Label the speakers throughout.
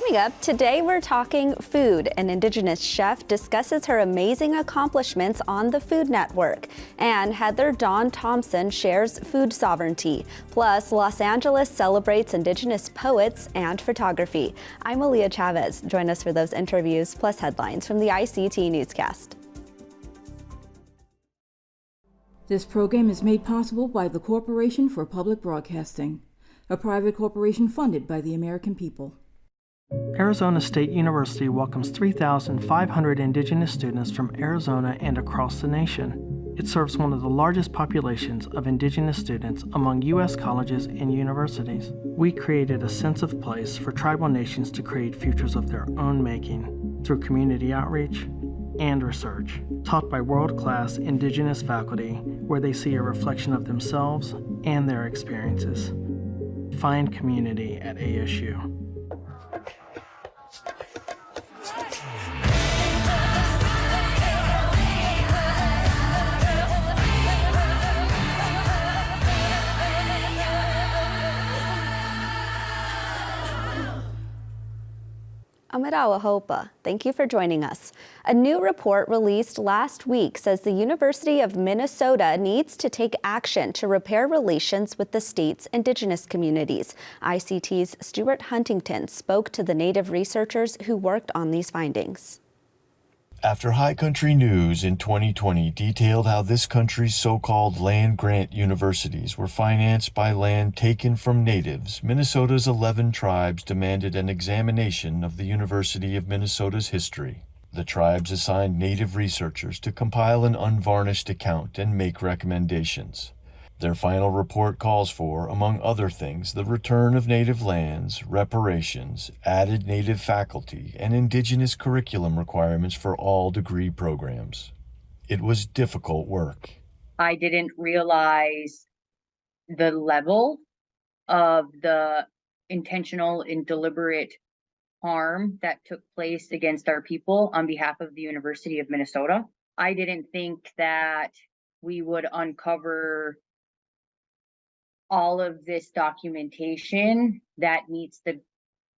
Speaker 1: Coming up, today we're talking food. An Indigenous chef discusses her amazing accomplishments on the Food Network. And Heather Dawn Thompson shares food sovereignty. Plus, Los Angeles celebrates Indigenous poets and photography. I'm Aaliyah Chavez. Join us for those interviews, plus headlines from the ICT Newscast.
Speaker 2: This program is made possible by the Corporation for Public Broadcasting, a private corporation funded by the American people.
Speaker 3: Arizona State University welcomes 3,500 Indigenous students from Arizona and across the nation. It serves one of the largest populations of Indigenous students among U.S. colleges and universities. We created a sense of place for tribal nations to create futures of their own making through community outreach and research, taught by world-class Indigenous faculty where they see a reflection of themselves and their experiences. Find community at ASU.
Speaker 1: Wahpepah. Thank you for joining us. A new report released last week says the University of Minnesota needs to take action to repair relations with the state's Indigenous communities. ICT's Stewart Huntington spoke to the Native researchers who worked on these findings.
Speaker 4: After High Country News in 2020 detailed how this country's so-called land-grant universities were financed by land taken from natives, Minnesota's 11 tribes demanded an examination of the University of Minnesota's history. The tribes assigned native researchers to compile an unvarnished account and make recommendations. Their final report calls for, among other things, the return of native lands, reparations, added native faculty, and Indigenous curriculum requirements for all degree programs. It was difficult work.
Speaker 5: I didn't realize the level of the intentional and deliberate harm that took place against our people on behalf of the University of Minnesota. I didn't think that we would uncover all of this documentation that meets the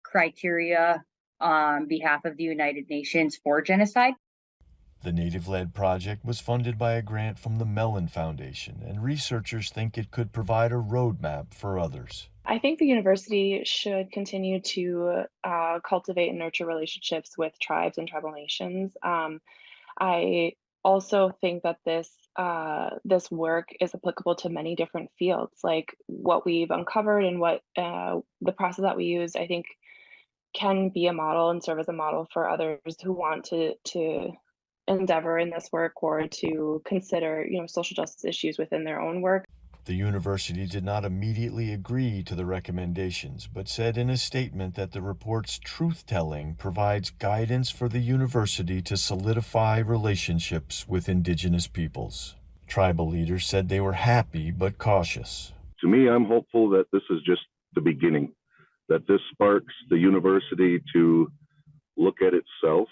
Speaker 5: criteria on behalf of the United Nations for genocide.
Speaker 4: The Native-led project was funded by a grant from the Mellon Foundation, and researchers think it could provide a roadmap for others.
Speaker 6: I think the university should continue to cultivate and nurture relationships with tribes and tribal nations. I also think that this work is applicable to many different fields, like what we've uncovered and what the process that we use, I think, can be a model and serve as a model for others who want to endeavor in this work or to consider, social justice issues within their own work.
Speaker 4: The university did not immediately agree to the recommendations, but said in a statement that the report's truth-telling provides guidance for the university to solidify relationships with Indigenous peoples. Tribal leaders said they were happy but cautious.
Speaker 7: To me, I'm hopeful that this is just the beginning, that this sparks the university to look at itself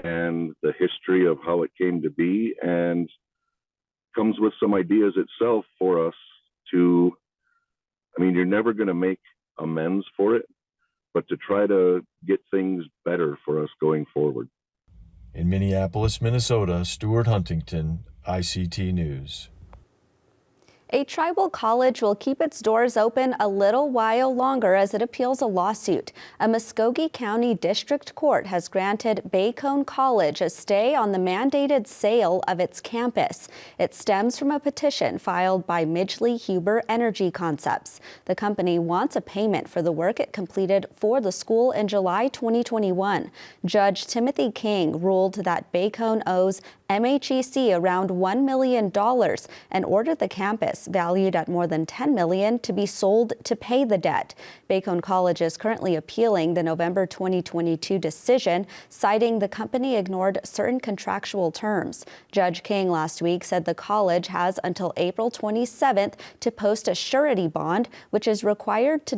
Speaker 7: and the history of how it came to be, and comes with some ideas itself for us to, you're never going to make amends for it, but to try to get things better for us going forward.
Speaker 4: In Minneapolis, Minnesota, Stewart Huntington, ICT News.
Speaker 1: A tribal college will keep its doors open a little while longer as it appeals a lawsuit. A Muskogee County District Court has granted Bacone College a stay on the mandated sale of its campus. It stems from a petition filed by Midgley Huber Energy Concepts. The company wants a payment for the work it completed for the school in July 2021. Judge Timothy King ruled that Bacone owes MHEC around $1 million and ordered the campus, valued at more than $10 million, to be sold to pay the debt. Bacone College is currently appealing the November 2022 decision, citing the company ignored certain contractual terms. Judge King last week said the college has until April 27th to post a surety bond, which is required to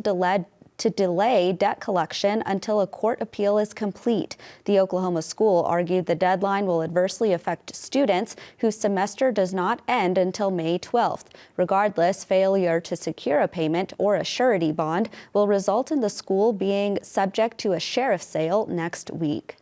Speaker 1: to delay debt collection until a court appeal is complete. The Oklahoma school argued the deadline will adversely affect students whose semester does not end until May 12th. Regardless, failure to secure a payment or a surety bond will result in the school being subject to a sheriff's sale next week.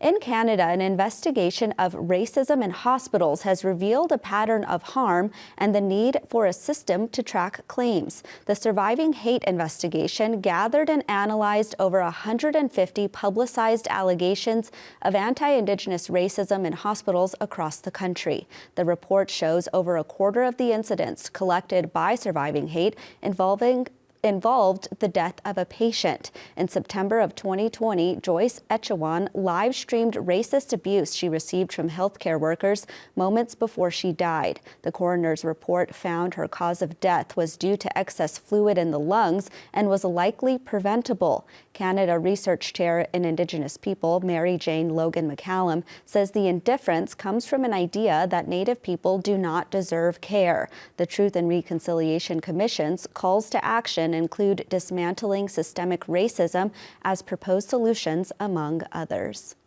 Speaker 1: In Canada, an investigation of racism in hospitals has revealed a pattern of harm and the need for a system to track claims. The Surviving Hate investigation gathered and analyzed over 150 publicized allegations of anti-Indigenous racism in hospitals across the country. The report shows over a quarter of the incidents collected by Surviving Hate involved the death of a patient. In September of 2020, Joyce Echewan live-streamed racist abuse she received from healthcare workers moments before she died. The coroner's report found her cause of death was due to excess fluid in the lungs and was likely preventable. Canada Research Chair in Indigenous People, Mary Jane Logan McCallum, says the indifference comes from an idea that Native people do not deserve care. The Truth and Reconciliation Commission's calls to action include dismantling systemic racism as proposed solutions, among others.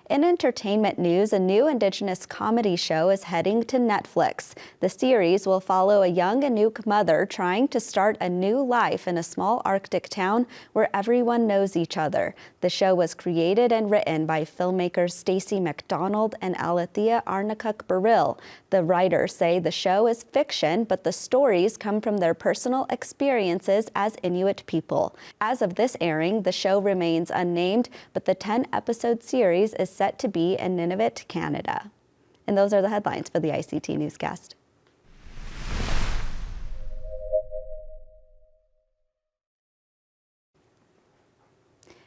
Speaker 1: In entertainment news, a new Indigenous comedy show is heading to Netflix. The series will follow a young Inuk mother trying to start a new life in a small Arctic town where everyone knows each other. The show was created and written by filmmakers Stacey MacDonald and Alethea Arnakuk-Baril. The writers say the show is fiction, but the stories come from their personal experiences as Inuit people. As of this airing, the show remains unnamed, but the 10-episode series is set to be in Nunavut, Canada. And those are the headlines for the ICT Newscast.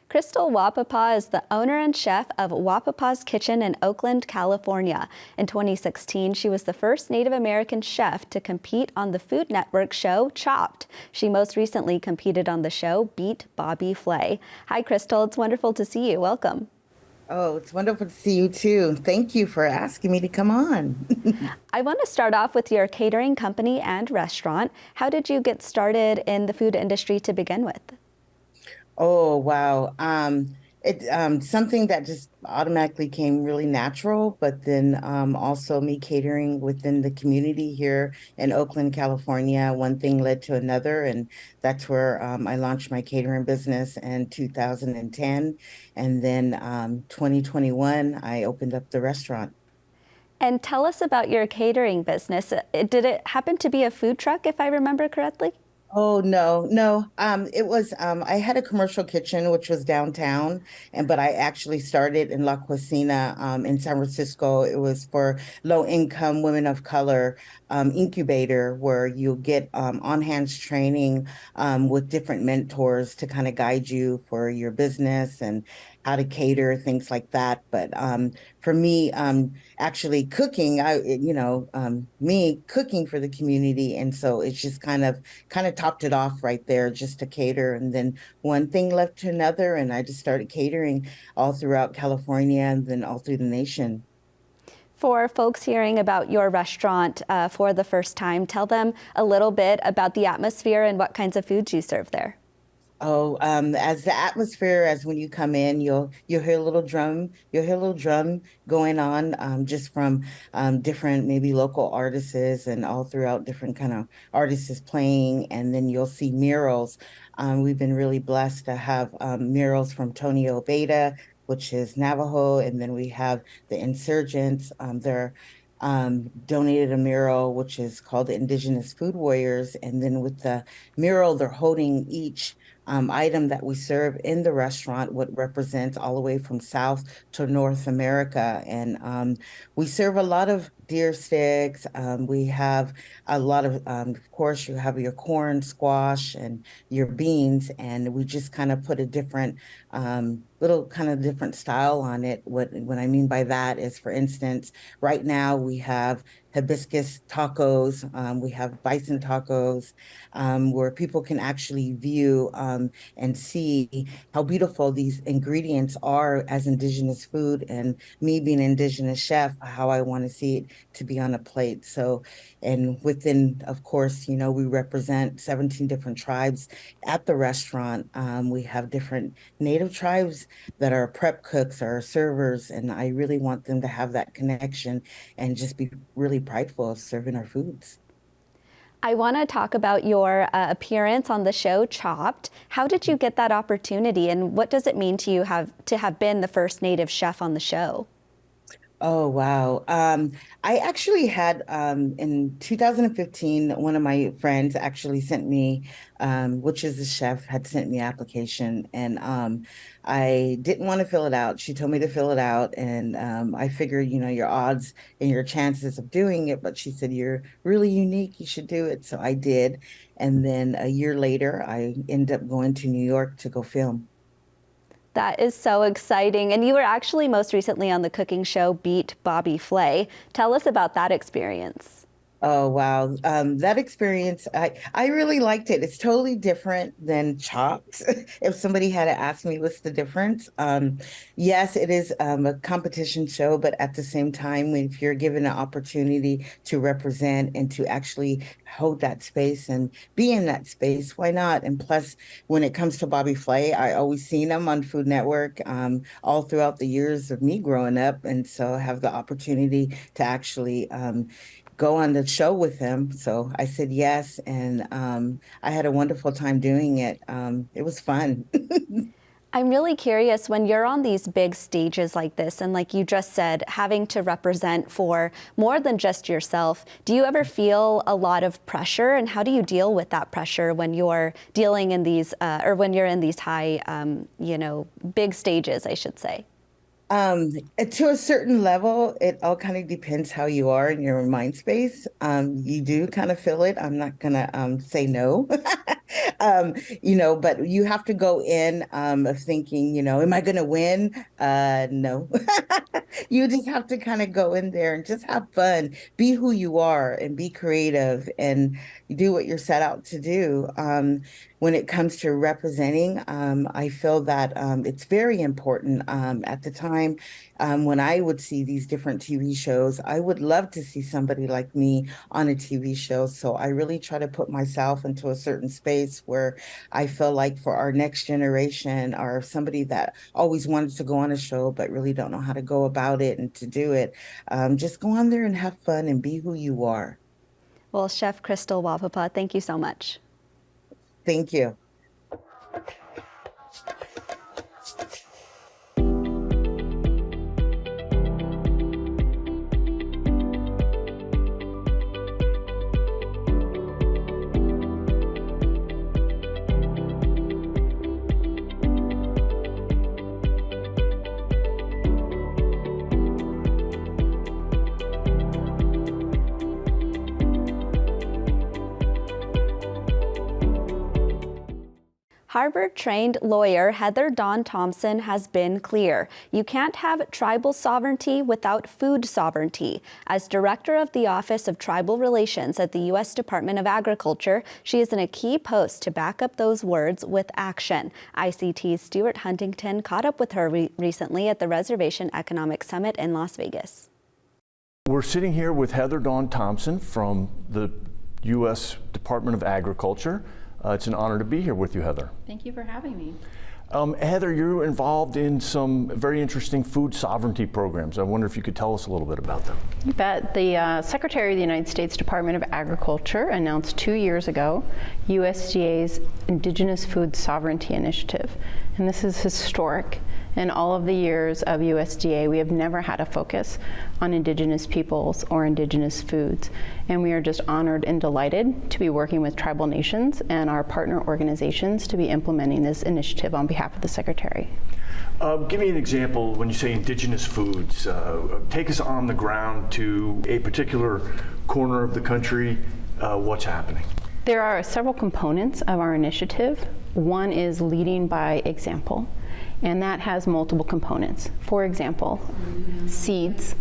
Speaker 1: Crystal Wahpepah is the owner and chef of Wapapas Kitchen in Oakland, California. In 2016, she was the first Native American chef to compete on the Food Network show Chopped. She most recently competed on the show Beat Bobby Flay. Hi, Crystal. It's wonderful to see you. Welcome.
Speaker 8: Oh, it's wonderful to see you too. Thank you for asking me to come on.
Speaker 1: I want to start off with your catering company and restaurant. How did you get started in the food industry to begin with?
Speaker 8: Oh, wow. Something that just automatically came really natural, but then also me catering within the community here in Oakland, California. One thing led to another, and that's where I launched my catering business in 2010. And then 2021, I opened up the restaurant.
Speaker 1: And tell us about your catering business. Did it happen to be a food truck, if I remember correctly?
Speaker 8: Oh, no. It was, I had a commercial kitchen, which was downtown, but I actually started in La Cocina in San Francisco. It was for low-income women of color incubator, where you'll get on-hands training with different mentors to kind of guide you for your business and how to cater, things like that. But for me, actually cooking, me cooking for the community. And so it's just kind of topped it off right there, just to cater. And then one thing led to another, and I just started catering all throughout California and then all through the nation.
Speaker 1: For folks hearing about your restaurant for the first time, tell them a little bit about the atmosphere and what kinds of foods you serve there.
Speaker 8: Oh, as the atmosphere, as when you come in, you'll hear a little drum. You'll hear a little drum going on, just from different maybe local artists and all throughout different kind of artists playing. And then you'll see murals. We've been really blessed to have murals from Tony Obeda, which is Navajo, and then we have the Insurgents. They're donated a mural which is called the Indigenous Food Warriors, and then with the mural, they're holding each item that we serve in the restaurant, what represents all the way from South to North America. And we serve a lot of deer sticks. We have a lot of course, you have your corn, squash, and your beans, and we just kind of put a different, little kind of different style on it. What I mean by that is, for instance, right now we have hibiscus tacos. We have bison tacos, where people can actually view and see how beautiful these ingredients are as Indigenous food, and me being an Indigenous chef, how I want to see it to be on a plate. So, and within, of course, we represent 17 different tribes at the restaurant. We have different Native tribes that are prep cooks, are servers, and I really want them to have that connection and just be really prideful of serving our foods.
Speaker 1: I want to talk about your appearance on the show Chopped. How did you get that opportunity, and what does it mean to you to have been the first Native chef on the show?
Speaker 8: Oh, wow. I actually had, in 2015, one of my friends actually sent me, which is a chef, had sent me an application, and I didn't want to fill it out. She told me to fill it out, and I figured, your odds and your chances of doing it, but she said, you're really unique, you should do it. So I did. And then a year later, I ended up going to New York to go film.
Speaker 1: That is so exciting. And you were actually most recently on the cooking show Beat Bobby Flay. Tell us about that experience.
Speaker 8: Oh, wow. That experience, I really liked it. It's totally different than Chopped. If somebody had to ask me what's the difference, yes, it is a competition show, but at the same time, if you're given an opportunity to represent and to actually hold that space and be in that space, why not? And plus, when it comes to Bobby Flay, I always seen him on Food Network all throughout the years of me growing up. And so I have the opportunity to actually go on the show with him. So I said yes, and I had a wonderful time doing it. It was fun.
Speaker 1: I'm really curious, when you're on these big stages like this, and like you just said, having to represent for more than just yourself, do you ever feel a lot of pressure, and how do you deal with that pressure when you're dealing in these, or when you're in these high, big stages, I should say?
Speaker 8: To a certain level, it all kind of depends how you are in your mind space. You do kind of feel it. I'm not gonna say no. But you have to go in of thinking, am I gonna win? No. You just have to kind of go in there and just have fun, be who you are, and be creative, and do what you're set out to do. When it comes to representing, I feel that it's very important. At the time when I would see these different TV shows, I would love to see somebody like me on a TV show. So I really try to put myself into a certain space where I feel like for our next generation, or somebody that always wanted to go on a show but really don't know how to go about it and to do it, just go on there and have fun and be who you are.
Speaker 1: Well, Chef Crystal Wahpepah, thank you so much.
Speaker 8: Thank you.
Speaker 1: Harvard-trained lawyer Heather Dawn Thompson has been clear. You can't have tribal sovereignty without food sovereignty. As director of the Office of Tribal Relations at the U.S. Department of Agriculture, she is in a key post to back up those words with action. ICT's Stewart Huntington caught up with her recently at the Reservation Economic Summit in Las Vegas.
Speaker 9: We're sitting here with Heather Dawn Thompson from the U.S. Department of Agriculture. It's an honor to be here with you, Heather.
Speaker 10: Thank you for having me.
Speaker 9: Heather, you're involved in some very interesting food sovereignty programs. I wonder if you could tell us a little bit about them.
Speaker 10: You bet. The Secretary of the United States Department of Agriculture announced 2 years ago USDA's Indigenous Food Sovereignty Initiative. And this is historic. In all of the years of USDA, we have never had a focus on Indigenous peoples or Indigenous foods. And we are just honored and delighted to be working with tribal nations and our partner organizations to be implementing this initiative on behalf of the Secretary.
Speaker 9: Give me an example when you say Indigenous foods. Take us on the ground to a particular corner of the country. What's happening?
Speaker 10: There are several components of our initiative. One is leading by example, and that has multiple components. For example, seeds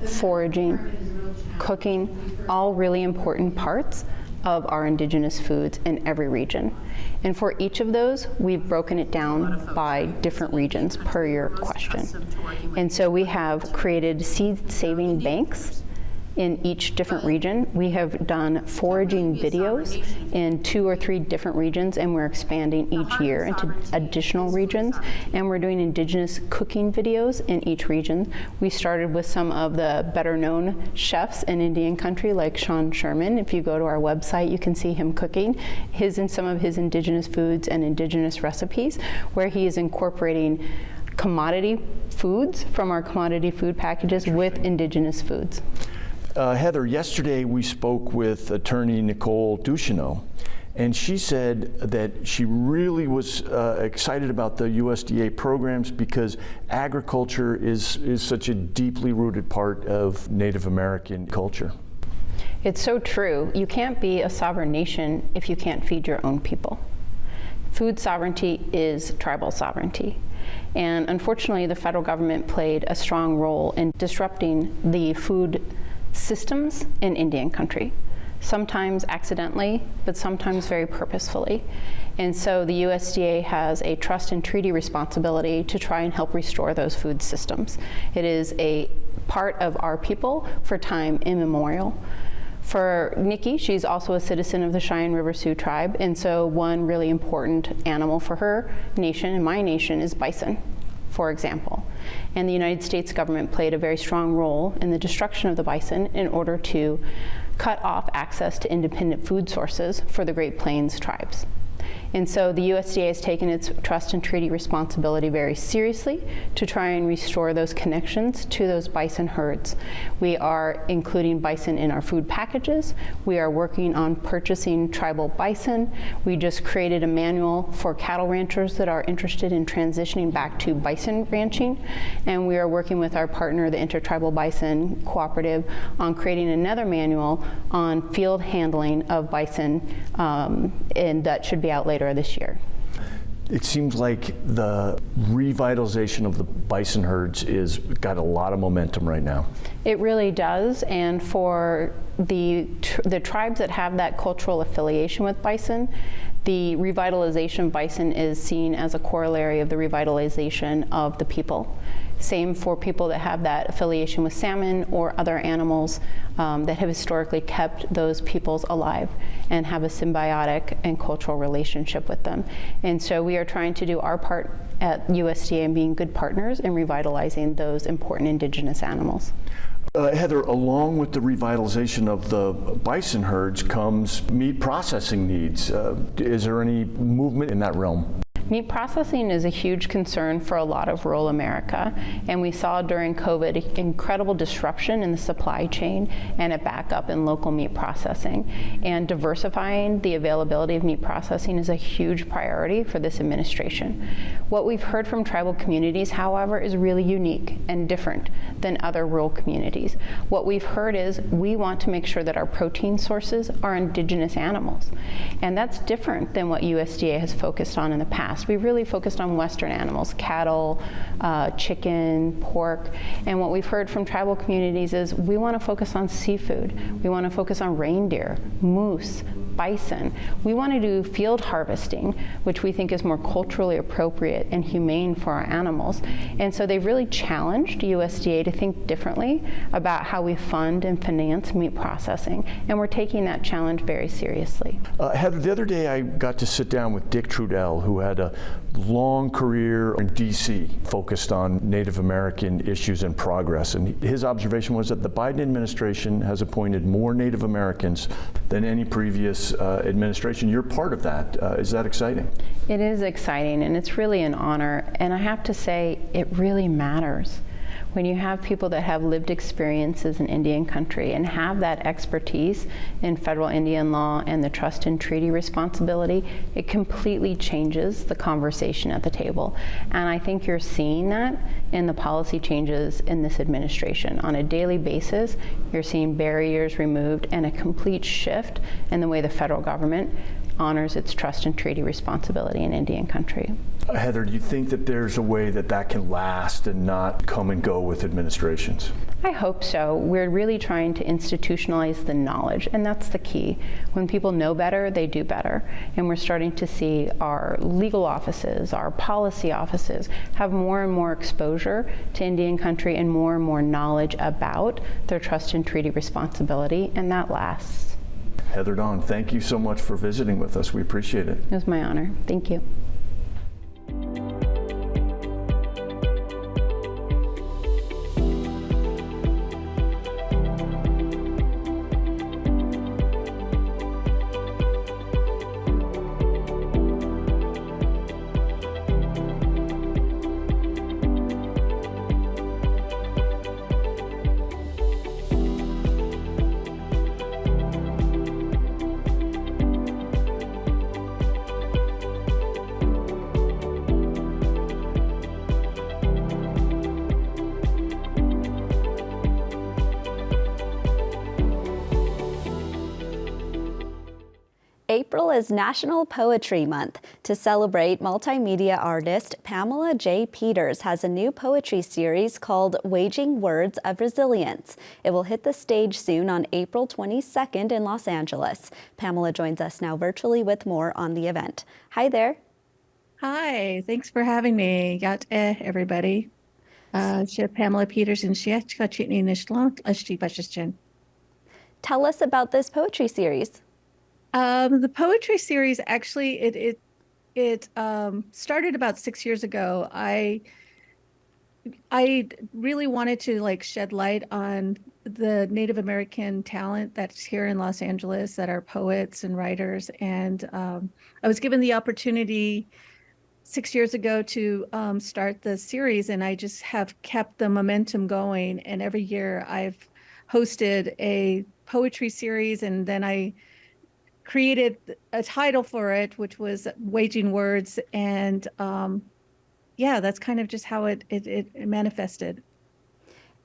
Speaker 10: foraging, cooking, all really important parts of our indigenous foods in every region. And for each of those, we've broken it down by different regions per your question. And so we have created seed-saving banks in each different region. We have done foraging videos in 2 or 3 different regions, and we're expanding each year into additional regions. And we're doing indigenous cooking videos in each region. We started with some of the better known chefs in Indian country, like Sean Sherman. If you go to our website, you can see him cooking some of his indigenous foods and indigenous recipes, where he is incorporating commodity foods from our commodity food packages with indigenous foods.
Speaker 9: Heather, yesterday we spoke with attorney Nicole Ducheneau, and she said that she really was excited about the USDA programs because agriculture is such a deeply rooted part of Native American culture.
Speaker 10: It's so true. You can't be a sovereign nation if you can't feed your own people. Food sovereignty is tribal sovereignty. And unfortunately, the federal government played a strong role in disrupting the food systems in Indian country, sometimes accidentally, but sometimes very purposefully. And so the USDA has a trust and treaty responsibility to try and help restore those food systems. It is a part of our people for time immemorial. For Nikki, she's also a citizen of the Cheyenne River Sioux tribe, and so one really important animal for her nation and my nation is bison, for example. And the United States government played a very strong role in the destruction of the bison in order to cut off access to independent food sources for the Great Plains tribes. And so the USDA has taken its trust and treaty responsibility very seriously to try and restore those connections to those bison herds. We are including bison in our food packages. We are working on purchasing tribal bison. We just created a manual for cattle ranchers that are interested in transitioning back to bison ranching. And we are working with our partner, the Intertribal Bison Cooperative, on creating another manual on field handling of bison, and that should be out later this year.
Speaker 9: It seems like the revitalization of the bison herds is got a lot of momentum right now.
Speaker 10: It really does, and for the tribes that have that cultural affiliation with bison, the revitalization of bison is seen as a corollary of the revitalization of the people. Same for people that have that affiliation with salmon or other animals that have historically kept those peoples alive and have a symbiotic and cultural relationship with them. And so we are trying to do our part at USDA and being good partners in revitalizing those important indigenous animals.
Speaker 9: Heather, along with the revitalization of the bison herds comes meat processing needs. Is there any movement in that realm?
Speaker 10: Meat processing is a huge concern for a lot of rural America, and we saw during COVID incredible disruption in the supply chain and a backup in local meat processing. And diversifying the availability of meat processing is a huge priority for this administration. What we've heard from tribal communities, however, is really unique and different than other rural communities. What we've heard is we want to make sure that our protein sources are indigenous animals, and that's different than what USDA has focused on in the past. We really focused on Western animals, cattle, chicken, pork, and what we've heard from tribal communities is we want to focus on seafood. We want to focus on reindeer, moose, bison. We want to do field harvesting, which we think is more culturally appropriate and humane for our animals. And so they've really challenged USDA to think differently about how we fund and finance meat processing, and we're taking that challenge very seriously.
Speaker 9: Heather, the other day I got to sit down with Dick Trudell, who had a long career in DC focused on Native American issues and progress. And his observation was that the Biden administration has appointed more Native Americans than any previous administration. You're part of that. Is that exciting?
Speaker 10: It is exciting, and it's really an honor. And I have to say, it really matters. When you have people that have lived experiences in Indian country and have that expertise in federal Indian law and the trust and treaty responsibility, it completely changes the conversation at the table. And I think you're seeing that in the policy changes in this administration. On a daily basis, you're seeing barriers removed and a complete shift in the way the federal government honors its trust and treaty responsibility in Indian country.
Speaker 9: Heather, do you think that there's a way that that can last and not come and go with administrations?
Speaker 10: I hope so. We're really trying to institutionalize the knowledge, and that's the key. When people know better, they do better. And we're starting to see our legal offices, our policy offices have more and more exposure to Indian country and more knowledge about their trust and treaty responsibility, and that lasts.
Speaker 9: Heather Dawn, thank you so much for visiting with us. We appreciate it.
Speaker 10: It was my honor. Thank you.
Speaker 1: April is National Poetry Month. To celebrate, multimedia artist Pamela J Peters has a new poetry series called Waging Words of Resilience. It will hit the stage soon on April 22nd in Los Angeles. Pamela joins us now virtually with more on the event. Hi there.
Speaker 11: Hi, thanks for having me. Everybody. Pamela Peters and
Speaker 1: Tell us about this poetry series.
Speaker 11: The poetry series, actually, it started about 6 years ago. I really wanted to shed light on the Native American talent that's here in Los Angeles that are poets and writers. And I was given the opportunity 6 years ago to start the series, and I just have kept the momentum going. And every year I've hosted a poetry series, and then I created a title for it, which was Waging Words. And that's kind of just how it manifested.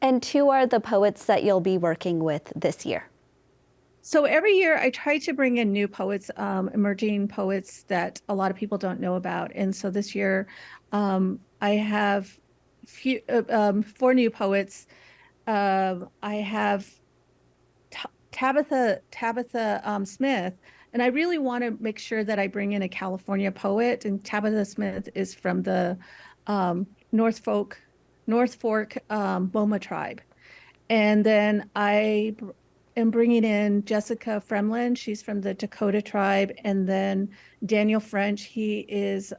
Speaker 1: And who are the poets that you'll be working with this year?
Speaker 11: So every year I try to bring in new poets, emerging poets that a lot of people don't know about. And so this year I have 4 new poets. I have Tabitha Smith, and I really want to make sure that I bring in a California poet. And Tabitha Smith is from the North Fork Boma tribe. And then I am bringing in Jessica Fremlin. She's from the Dakota tribe. And then Daniel French, he is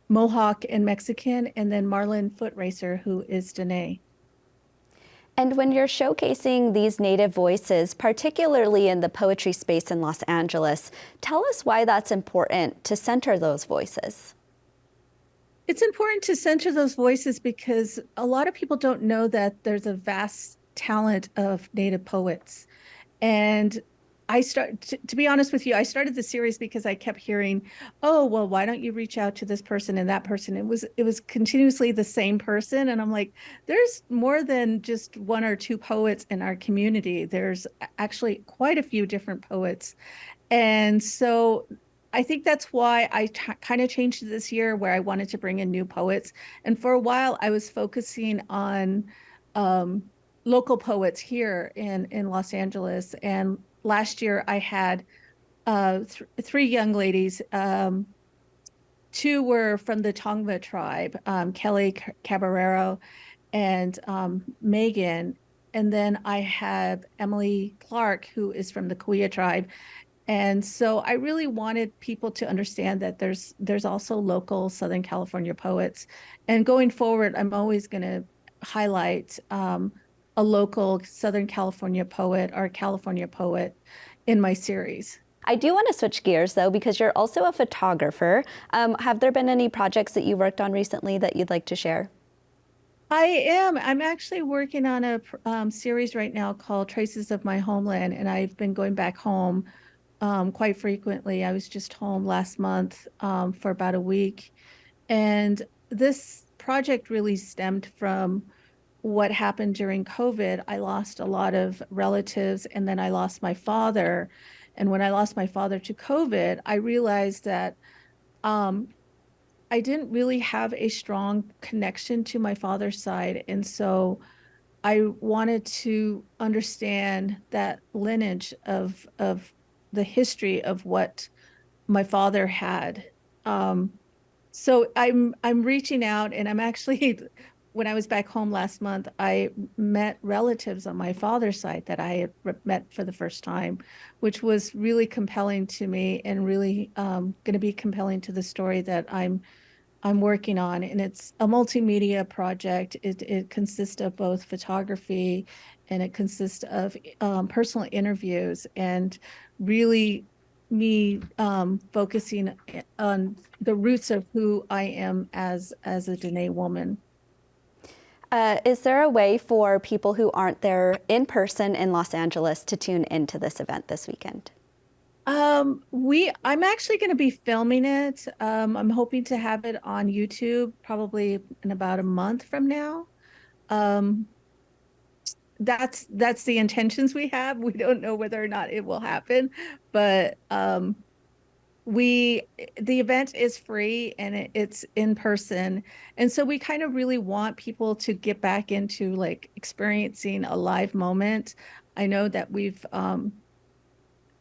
Speaker 11: Mohawk and Mexican. And then Marlon Footracer, who is Dene.
Speaker 1: And when you're showcasing these Native voices, particularly in the poetry space in Los Angeles, tell us why that's important to center those voices.
Speaker 11: It's important to center those voices because a lot of people don't know that there's a vast talent of Native poets. And to be honest with you, I started the series because I kept hearing, oh, well, why don't you reach out to this person and that person? It was continuously the same person. And I'm like, there's more than just 1 or 2 poets in our community. There's actually quite a few different poets. And so I think that's why I kind of changed it this year, where I wanted to bring in new poets. And for a while, I was focusing on local poets here in Los Angeles. And last year, I had 3 young ladies. 2 were from the Tongva tribe, Kelly Caballero and Megan. And then I have Emily Clark, who is from the Kuya tribe. And so I really wanted people to understand that there's also local Southern California poets. And going forward, I'm always going to highlight a local Southern California poet or California poet in my series.
Speaker 1: I do want to switch gears, though, because you're also a photographer. Have there been any projects that you worked on recently that you'd like to share?
Speaker 11: I am. I'm actually working on a series right now called Traces of My Homeland, and I've been going back home quite frequently. I was just home last month for about a week. And this project really stemmed from what happened during COVID. I lost a lot of relatives, and then I lost my father. And when I lost my father to COVID, I realized that I didn't really have a strong connection to my father's side. And so I wanted to understand that lineage of the history of what my father had. So I'm reaching out, and I'm actually, when I was back home last month, I met relatives on my father's side that I had met for the first time, which was really compelling to me and really going to be compelling to the story that I'm working on. And it's a multimedia project. It consists of both photography, and it consists of personal interviews, and really me focusing on the roots of who I am as a Dene woman.
Speaker 1: Is there a way for people who aren't there in person in Los Angeles to tune into this event this weekend?
Speaker 11: I'm actually going to be filming it. I'm hoping to have it on YouTube probably in about a month from now. That's the intentions we have. We don't know whether or not it will happen, but the event is free, and it's in person. And so we kind of really want people to get back into like experiencing a live moment. I know that we've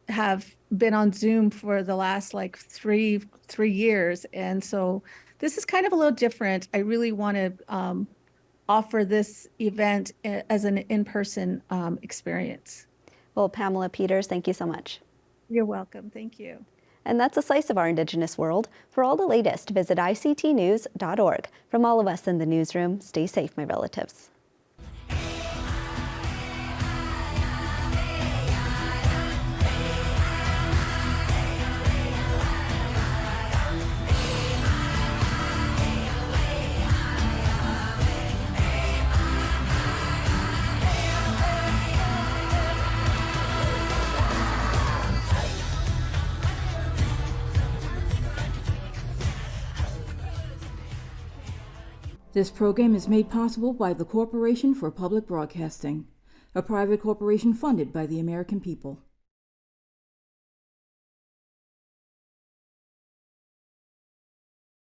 Speaker 11: have been on Zoom for the last like three years. And so this is kind of a little different. I really want to offer this event as an in-person experience.
Speaker 1: Well, Pamela Peters, thank you so much.
Speaker 11: You're welcome. Thank you.
Speaker 1: And that's a slice of our Indigenous world. For all the latest, visit ictnews.org. From all of us in the newsroom, stay safe, my relatives.
Speaker 2: This program is made possible by the Corporation for Public Broadcasting, a private corporation funded by the American people.